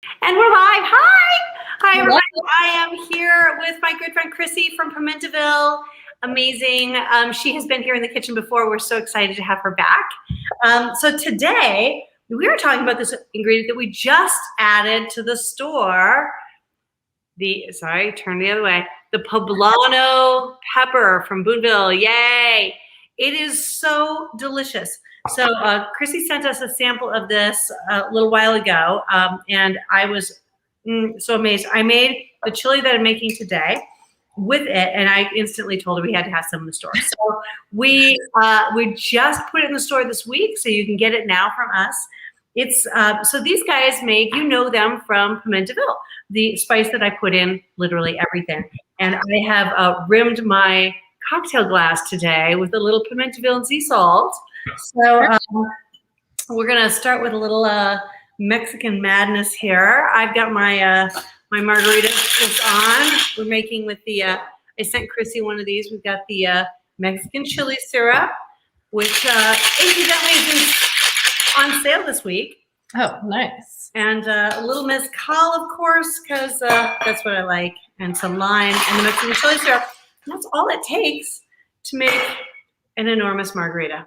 And we're live. Hi, everybody. I am here with my good friend Krissy from Pimentville. Amazing. She has been here in the kitchen before. We're so excited to have her back. So today we are talking about this ingredient that we just added to the store. Turn the other way. The Poblano pepper from Boonville. Yay! It is so delicious. So Krissy sent us a sample of this a little while ago, and I was so amazed. I made the chili that I'm making today with it, and I instantly told her we had to have some in the store. So we just put it in the store this week, so you can get it now from us. It's so these guys make, you know them from Pimentville, the spice that I put in literally everything. And I have rimmed my cocktail glass today with a little Pimentville and sea salt. So we're gonna start with a little Mexican madness here. I've got my my margarita is on. We're making with the I sent Krissy one of these. We've got the Mexican chili syrup, which incidentally is on sale this week. Oh, nice. And a little mezcal, of course, because that's what I like, and some lime and the Mexican chili syrup. And that's all it takes to make an enormous margarita.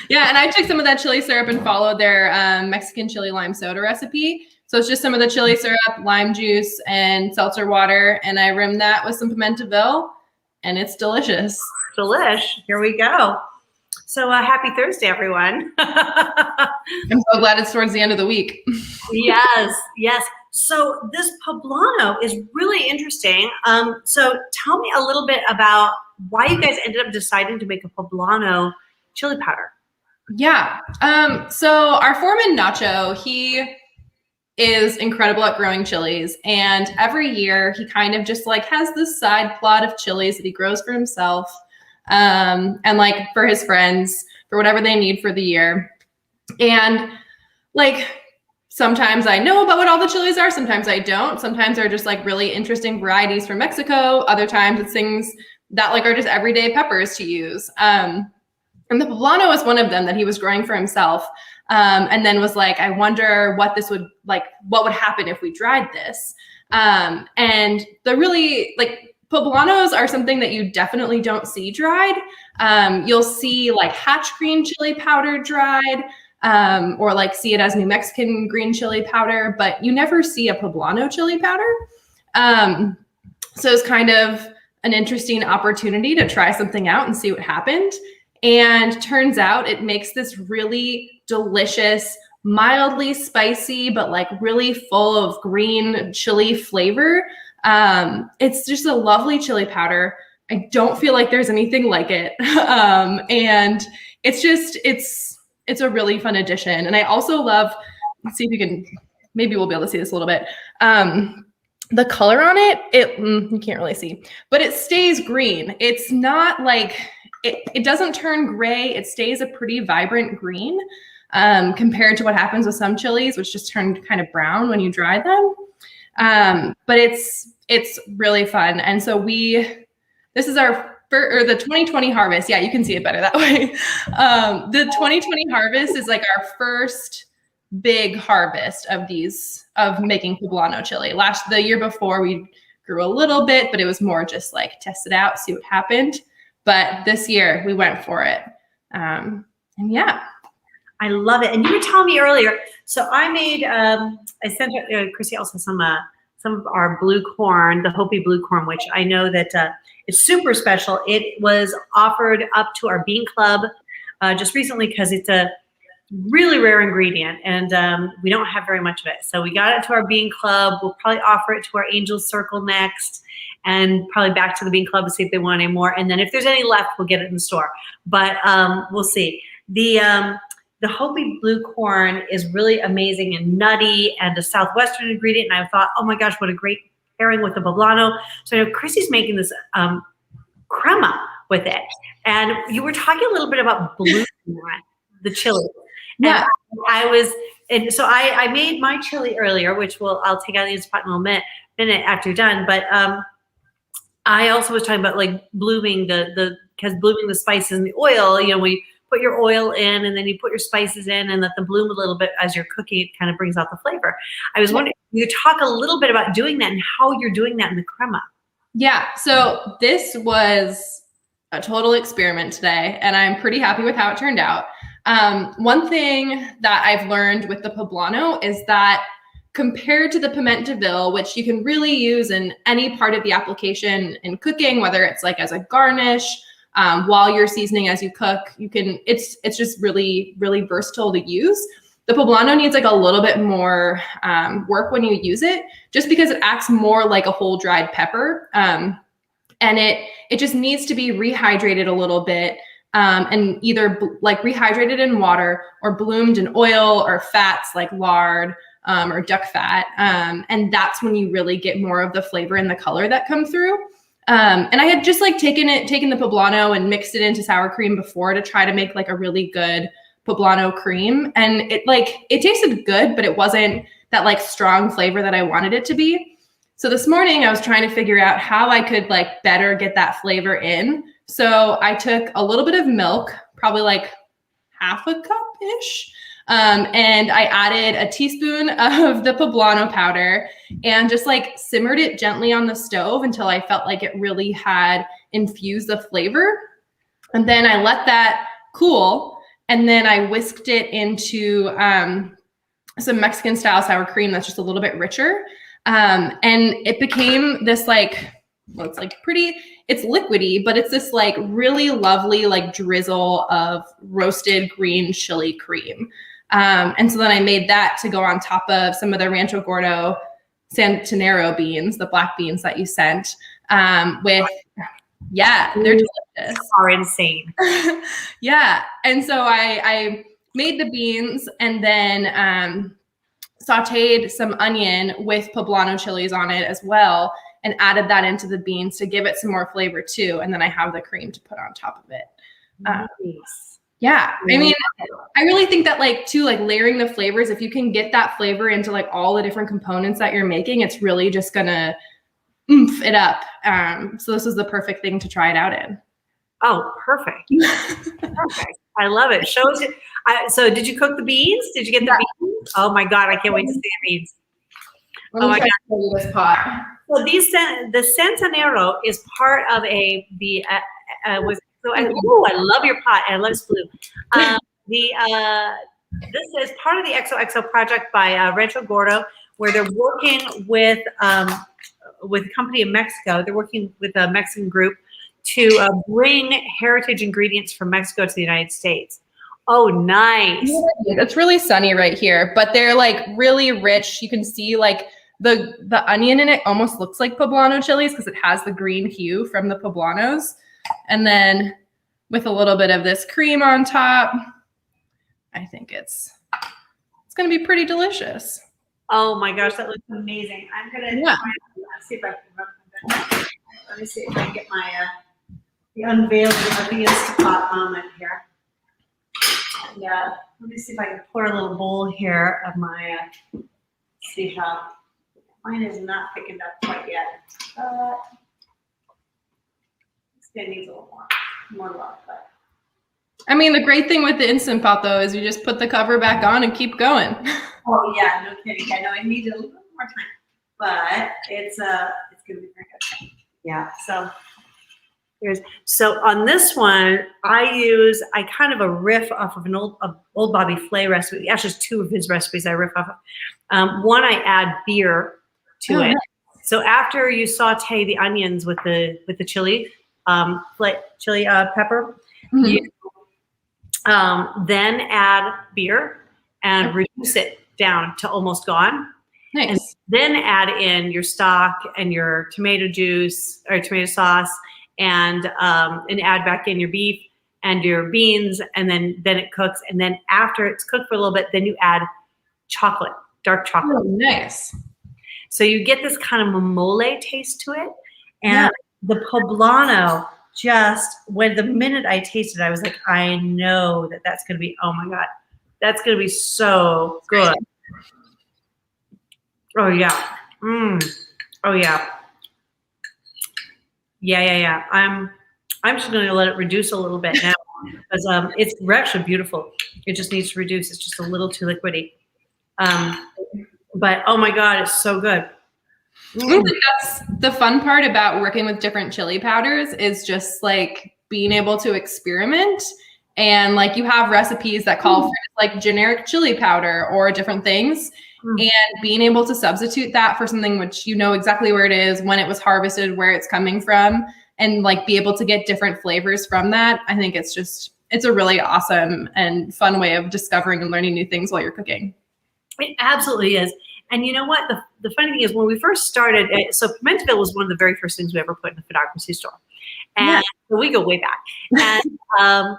Yeah, and I took some of that chili syrup and followed their Mexican chili lime soda recipe. So it's just some of the chili syrup, lime juice, and seltzer water, and I rimmed that with some Pimentville, and it's delicious. Delish. Here we go. So happy Thursday, everyone. I'm so glad it's towards the end of the week. Yes, yes. So this poblano is really interesting. So tell me a little bit about why you guys ended up deciding to make a poblano chili powder. Yeah. So our foreman Nacho, he is incredible at growing chilies, and every year he kind of just like has this side plot of chilies that he grows for himself, and like for his friends, for whatever they need for the year. And like sometimes I know about what all the chilies are, sometimes I don't. Sometimes they're just like really interesting varieties from Mexico. Other times it's things that like are just everyday peppers to use. And the poblano was one of them that he was growing for himself. And then was like, I wonder what this would like, what would happen if we dried this? And the really like poblanos are something that you definitely don't see dried. You'll see like Hatch green chili powder dried, or like see it as New Mexican green chili powder, but you never see a poblano chili powder. So it's kind of an interesting opportunity to try something out and see what happened. And turns out it makes this really delicious, mildly spicy, but like really full of green chili flavor. It's just a lovely chili powder. I don't feel like there's anything like it. And it's just, it's a really fun addition. And I also love, let's see if you can, maybe we'll be able to see this a little bit. The color on it, you can't really see, but it stays green. It's not like, it doesn't turn gray. It stays a pretty vibrant green compared to what happens with some chilies, which just turn kind of brown when you dry them. But it's really fun. And so this is our the 2020 harvest. Yeah, you can see it better that way. The 2020 harvest is like our first big harvest of making poblano chili. The year before we grew a little bit, but it was more just like test it out, see what happened. But this year we went for it. And yeah. I love it. And you were telling me earlier, so I made, I sent Krissy also some of our blue corn, the Hopi Blue Corn, which I know that it's super special. It was offered up to our Bean Club just recently because it's a really rare ingredient, and we don't have very much of it. So we got it to our Bean Club. We'll probably offer it to our Angels Circle next, and probably back to the Bean Club to see if they want any more. And then if there's any left, we'll get it in the store. But we'll see. The Hopi Blue Corn is really amazing and nutty and a Southwestern ingredient. And I thought, oh my gosh, what a great pairing with the poblano. So I know Krissy's making this crema with it. And you were talking a little bit about blue the chili. Yeah. And so I made my chili earlier, which I'll take out of the Instant Pot in a minute after you're done. But I also was talking about like blooming because blooming the spices in the oil, you know, we put your oil in, and then you put your spices in and let them bloom a little bit as you're cooking. It kind of brings out the flavor. I was wondering, you talk a little bit about doing that and how you're doing that in the crema. Yeah, so this was a total experiment today, and I'm pretty happy with how it turned out. One thing that I've learned with the poblano is that compared to the piment de ville, which you can really use in any part of the application in cooking, whether it's like as a garnish, while you're seasoning as you cook, it's just really, really versatile to use. The poblano needs like a little bit more work when you use it, just because it acts more like a whole dried pepper. And it just needs to be rehydrated a little bit, and either like rehydrated in water or bloomed in oil or fats like lard or duck fat. And that's when you really get more of the flavor and the color that come through. And I had just like taken the poblano and mixed it into sour cream before to try to make like a really good poblano cream. And it tasted good, but it wasn't that like strong flavor that I wanted it to be. So this morning I was trying to figure out how I could like better get that flavor in. So I took a little bit of milk, probably like half a cup-ish. And I added a teaspoon of the poblano powder and just like simmered it gently on the stove until I felt like it really had infused the flavor. And then I let that cool. And then I whisked it into some Mexican style sour cream that's just a little bit richer. And it became this like, well, it's like it's liquidy, but it's this like really lovely like drizzle of roasted green chili cream. And so then I made that to go on top of some of the Rancho Gordo Santanero beans, the black beans that you sent, they're delicious. Are insane. Yeah. And so I made the beans and then sauteed some onion with poblano chilies on it as well, and added that into the beans to give it some more flavor too. And then I have the cream to put on top of it. Nice. Yeah. I mean, I really think that like too, like layering the flavors, if you can get that flavor into like all the different components that you're making, it's really just gonna oomph it up. So this is the perfect thing to try it out in. Oh, perfect. Perfect. I love it. Shows it. So did you cook the beans? Did you get the beans? Oh my God, I can't wait to see the beans. Oh my God. This pot. So the Santanero is part of I love your pot. I love this blue. This is part of the XOXO project by Rancho Gordo, where they're working with a company in Mexico. They're working with a Mexican group to bring heritage ingredients from Mexico to the United States. Oh, nice. It's really sunny right here, but they're like really rich. You can see like the onion in it almost looks like poblano chilies because it has the green hue from the poblanos. And then with a little bit of this cream on top, I think it's going to be pretty delicious. Oh my gosh, that looks amazing. I'm going to see if I can let me see if I can get my the unveiling of the Instapot moment here. Yeah, let me see if I can pour a little bowl here of my, see how, mine is not picking up quite yet. This guy needs a little more love, but. I mean, the great thing with the Instant Pot though is you just put the cover back on and keep going. Oh yeah, no kidding. I know I needed a little bit more time, but it's gonna be very good. Yeah, so on this one, I kind of a riff off of an old Bobby Flay recipe. Actually, there's two of his recipes I riff off of. One, I add beer to it. Nice. So after you saute the onions with the chili, chili pepper, mm-hmm. You then add beer and reduce it down to almost gone. Nice. And then add in your stock and your tomato juice or tomato sauce, and add back in your beef and your beans, and then it cooks. And then after it's cooked for a little bit, then you add chocolate, dark chocolate. Oh, nice. So you get this kind of mamole taste to it. And the poblano, when the minute I tasted it, I was like, I know that's going to be, oh my God, that's going to be so good. Oh yeah. Oh yeah. Yeah. I'm just going to let it reduce a little bit now. because it's actually beautiful. It just needs to reduce. It's just a little too liquidy. But oh my God, it's so good. I think that's the fun part about working with different chili powders is just like being able to experiment. And like you have recipes that call for like generic chili powder or different things, and being able to substitute that for something which you know exactly where it is, when it was harvested, where it's coming from, and like be able to get different flavors from that. I think it's a really awesome and fun way of discovering and learning new things while you're cooking. It absolutely is. And you know what? The funny thing is when we first started, so Pimentville was one of the very first things we ever put in the photography store. And so we go way back. And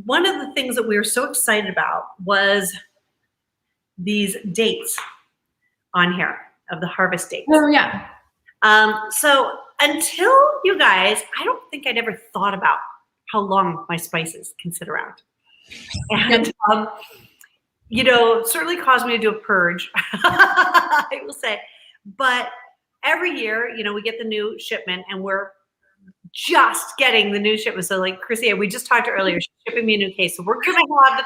one of the things that we were so excited about was these dates on here of the harvest dates. Oh, yeah. So until you guys, I don't think I'd ever thought about how long my spices can sit around. And you know, certainly caused me to do a purge, I will say. But every year, you know, we get the new shipment and we're just getting the new shipment. So like Krissy, we just talked earlier, she's shipping me a new case. So we're going to have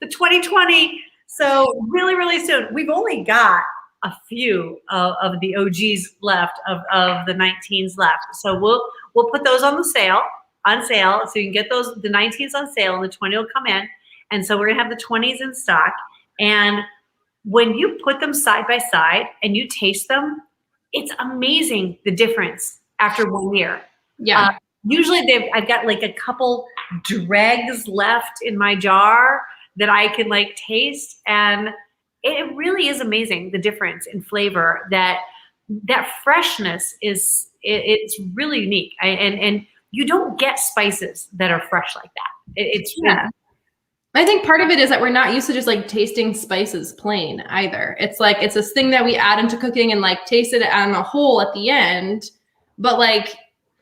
the 2020. So really, really soon. We've only got a few of the OGs left, of the 19s left. So we'll put those on sale. So you can get those, the 19s on sale and the 20 will come in. And so we're gonna have the 20s in stock. And when you put them side by side and you taste them, it's amazing the difference after 1 year. Yeah. Usually I've got like a couple dregs left in my jar that I can like taste. And it really is amazing the difference in flavor. That freshness it's really unique. And you don't get spices that are fresh like that. It's I think part of it is that we're not used to just like tasting spices plain either. It's like, it's this thing that we add into cooking and like taste it on a whole at the end. But like,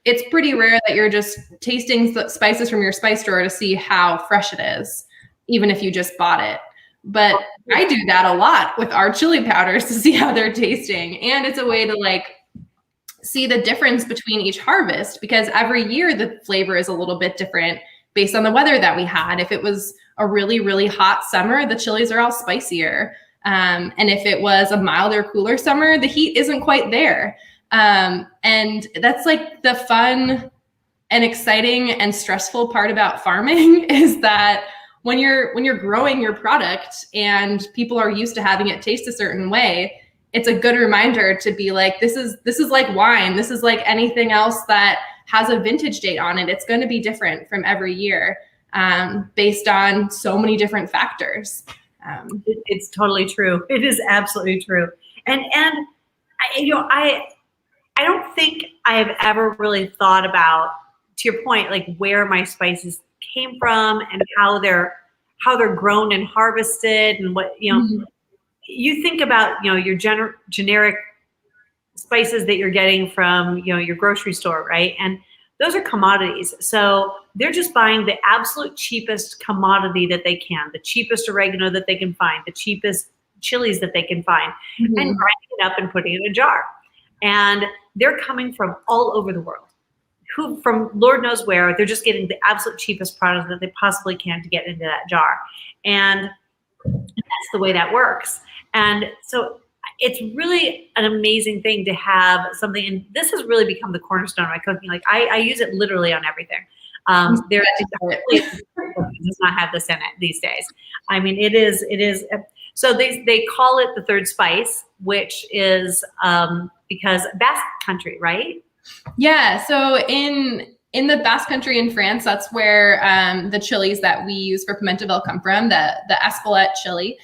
it's pretty rare that you're just tasting spices from your spice drawer to see how fresh it is, even if you just bought it. But I do that a lot with our chili powders to see how they're tasting. And it's a way to like see the difference between each harvest, because every year the flavor is a little bit different based on the weather that we had. If it was a really, really hot summer, the chilies are all spicier. And if it was a milder, cooler summer, the heat isn't quite there. And that's like the fun and exciting and stressful part about farming is that when you're growing your product and people are used to having it taste a certain way, it's a good reminder to be like, this is like wine. This is like anything else that has a vintage date on it. It's going to be different from every year. Based on so many different factors. It's totally true. It is absolutely true. And I don't think I've ever really thought about, to your point, like where my spices came from and how they're grown and harvested and what, you know, you think about, you know, your generic spices that you're getting from, you know, your grocery store, right? And those are commodities. So they're just buying the absolute cheapest commodity that they can, the cheapest oregano that they can find, the cheapest chilies that they can find, and grinding it up and putting it in a jar. And they're coming from all over the world, who from Lord knows where. They're just getting the absolute cheapest product that they possibly can to get into that jar. And that's the way that works. And so it's really an amazing thing to have something, and this has really become the cornerstone of my cooking. Like I use it literally on everything. There does not have this in it these days. I mean, it is. So they call it the third spice, which is because Basque country, right? Yeah. So in the Basque country in France, that's where the chilies that we use for Pimentville come from. The Espelette chili.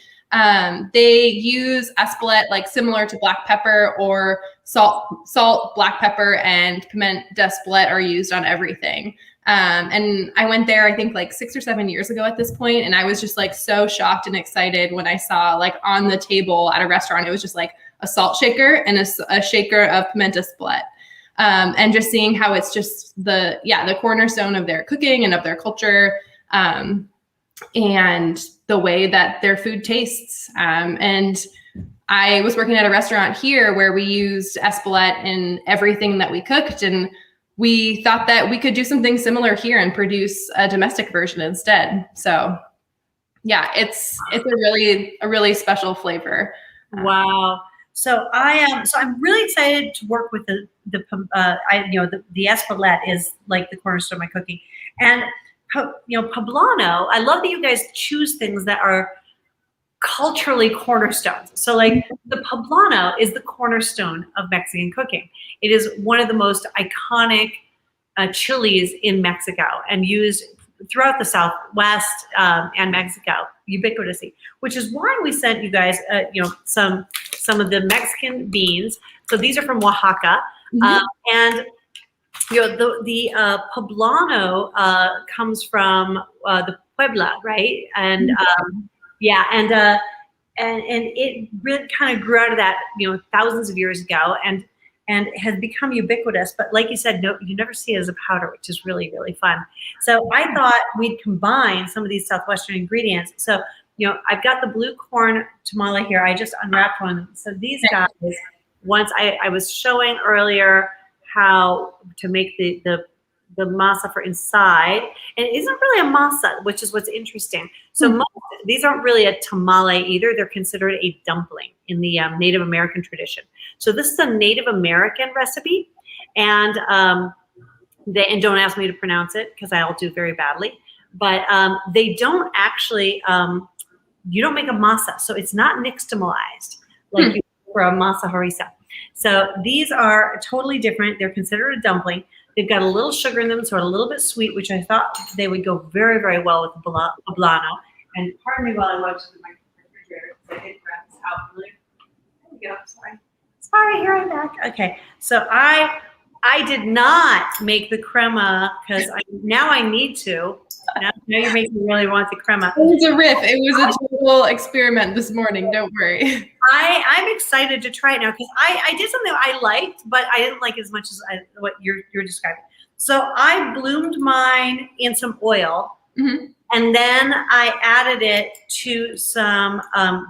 They use Espelette like similar to black pepper, or salt, black pepper, and piment d'Espelette are used on everything. And I went there, I think like 6 or 7 years ago at this point, and I was just like so shocked and excited when I saw like on the table at a restaurant, it was just like a salt shaker and a shaker of piment d'Espelette. And just seeing how it's just the cornerstone of their cooking and of their culture. And the way that their food tastes. And I was working at a restaurant here where we used Espelette in everything that we cooked. And we thought that we could do something similar here and produce a domestic version instead. So yeah, it's a really special flavor. Wow. So I'm really excited to work with the Espelette is like the cornerstone of my cooking. And Poblano, I love that you guys choose things that are culturally cornerstones. So like the Poblano is the cornerstone of Mexican cooking. It is one of the most iconic chilies in Mexico and used throughout the Southwest and Mexico ubiquitously, which is why we sent you guys, some of the Mexican beans. So these are from Oaxaca, and the Poblano comes from the Puebla, right? And and it really kind of grew out of that, thousands of years ago, and has become ubiquitous. But like you said, no, you never see it as a powder, which is really, really fun. So I thought we'd combine some of these Southwestern ingredients. So, I've got the blue corn tamale here. I just unwrapped one. So these guys, once I was showing earlier how to make the masa for inside, and it isn't really a masa, which is what's interesting. So these aren't really a tamale either. They're considered a dumpling in the Native American tradition. So this is a Native American recipe, and don't ask me to pronounce it because I'll do very badly. But they don't actually, you don't make a masa, so it's not nixtamalized like you do for a masa harissa. So these are totally different. They're considered a dumpling. They've got a little sugar in them, so a little bit sweet, which I thought they would go very, very well with the poblano. And pardon me while I watch my refrigerator because I did grab this out earlier. There we go. Sorry, here I'm back. Okay, so I did not make the crema because now I need to. Now you're making me really want the crema. It was a riff. It was a total experiment this morning. Don't worry. I'm excited to try it now because I did something I liked, but I didn't like as much as what you're describing. So I bloomed mine in some oil, and then I added it to some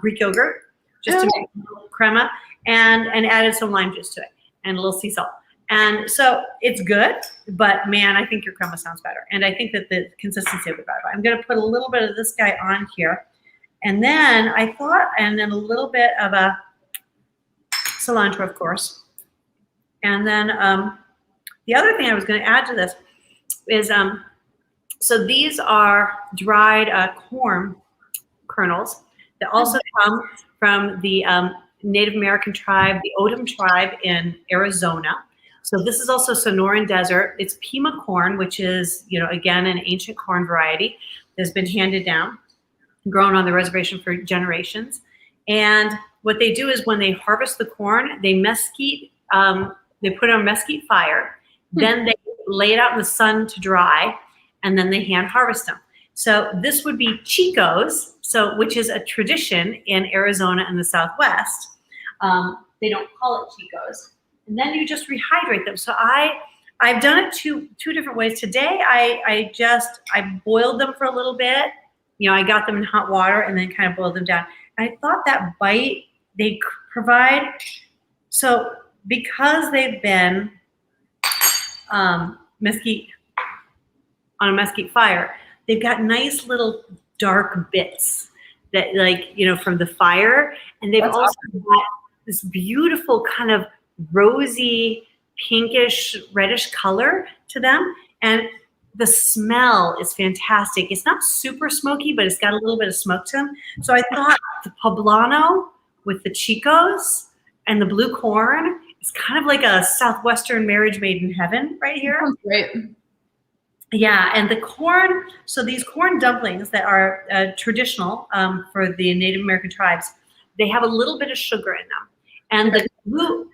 Greek yogurt just to make a little crema, and added some lime juice to it and a little sea salt. And so it's good, but man, I think your crema sounds better. And I think that the consistency will be better. I'm going to put a little bit of this guy on here. And then and then a little bit of a cilantro, of course. And then the other thing I was going to add to this is, so these are dried corn kernels that also come from the Native American tribe, the O'odham tribe in Arizona. So this is also Sonoran Desert. It's pima corn, which is, again, an ancient corn variety that's been handed down, grown on the reservation for generations. And what they do is when they harvest the corn, they mesquite, they put it on mesquite fire, then they lay it out in the sun to dry, and then they hand harvest them. So this would be chicos, which is a tradition in Arizona and the Southwest. They don't call it chicos. And then you just rehydrate them. So I've done it two different ways. Today I boiled them for a little bit. I got them in hot water and then kind of boiled them down. And I thought that bite they provide. So because they've been mesquite on a mesquite fire, they've got nice little dark bits that from the fire. And they've also got this beautiful kind of rosy, pinkish, reddish color to them. And the smell is fantastic. It's not super smoky, but it's got a little bit of smoke to them. So I thought the poblano with the chicos and the blue corn is kind of like a Southwestern marriage made in heaven right here. Sounds great. Yeah, and the corn, so these corn dumplings that are traditional for the Native American tribes, they have a little bit of sugar in them. And the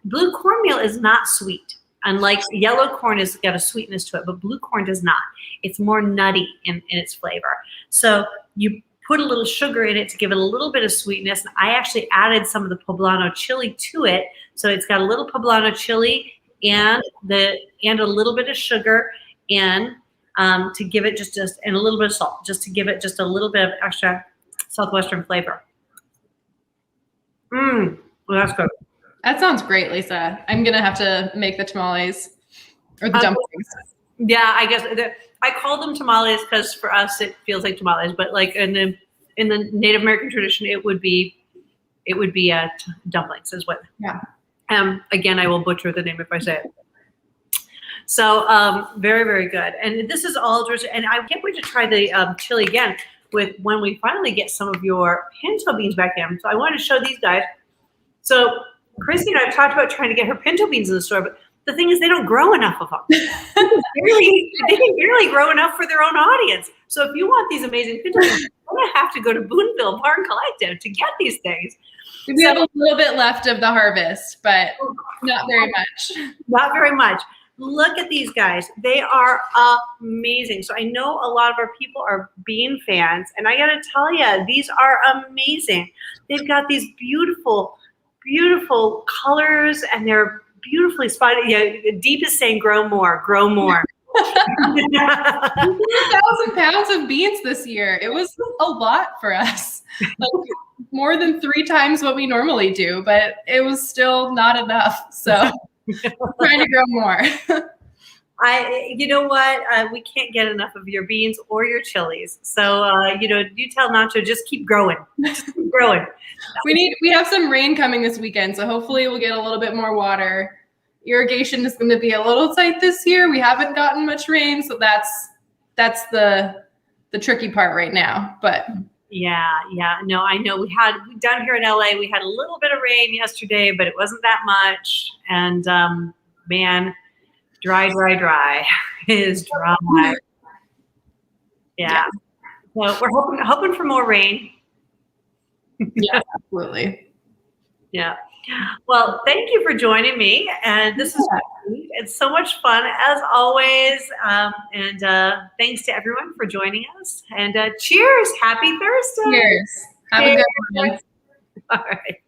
blue cornmeal is not sweet. Unlike yellow corn has got a sweetness to it, but blue corn does not. It's more nutty in its flavor. So you put a little sugar in it to give it a little bit of sweetness. And I actually added some of the poblano chili to it. So it's got a little poblano chili and a little bit of sugar in to give it just and a little bit of salt, just to give it just a little bit of extra Southwestern flavor. Well, that's good. That sounds great, Lisa. I'm going to have to make the tamales. or the dumplings. Yeah, I guess I call them tamales because for us it feels like tamales, but like in the Native American tradition, it would be dumplings is what. Yeah. Again, I will butcher the name if I say it. So very, very good. And this is all delicious. And I can't wait to try the chili again with when we finally get some of your pinto beans back in. So I wanted to show these guys. So Krissy and I have talked about trying to get her pinto beans in the store, but the thing is they don't grow enough of them. They can barely grow enough for their own audience. So if you want these amazing pinto beans, you're going to have to go to Boonville Barn Collective to get these things. We have a little bit left of the harvest, but not very much. Not very much. Look at these guys. They are amazing. So I know a lot of our people are bean fans, and I got to tell you, these are amazing. They've got these beautiful, beautiful colors, and they're beautifully spotted. Yeah, Deep is saying grow more, grow more. 1,000 pounds of beans this year. It was a lot for us. Like, more than 3 times what we normally do, but it was still not enough. So trying to grow more. You know what? We can't get enough of your beans or your chilies. So, you tell Nacho, just keep growing. Just keep growing. We have some rain coming this weekend, so hopefully we'll get a little bit more water. Irrigation is going to be a little tight this year. We haven't gotten much rain, so that's the tricky part right now. But yeah. No, I know down here in LA, we had a little bit of rain yesterday, but it wasn't that much. And man, dry. It is dry. Yeah. So we're hoping for more rain. Yeah, absolutely. Yeah. Well, thank you for joining me. And this is great. It's so much fun as always. And thanks to everyone for joining us. And cheers. Happy Thursday. Cheers. Have a good one. All right.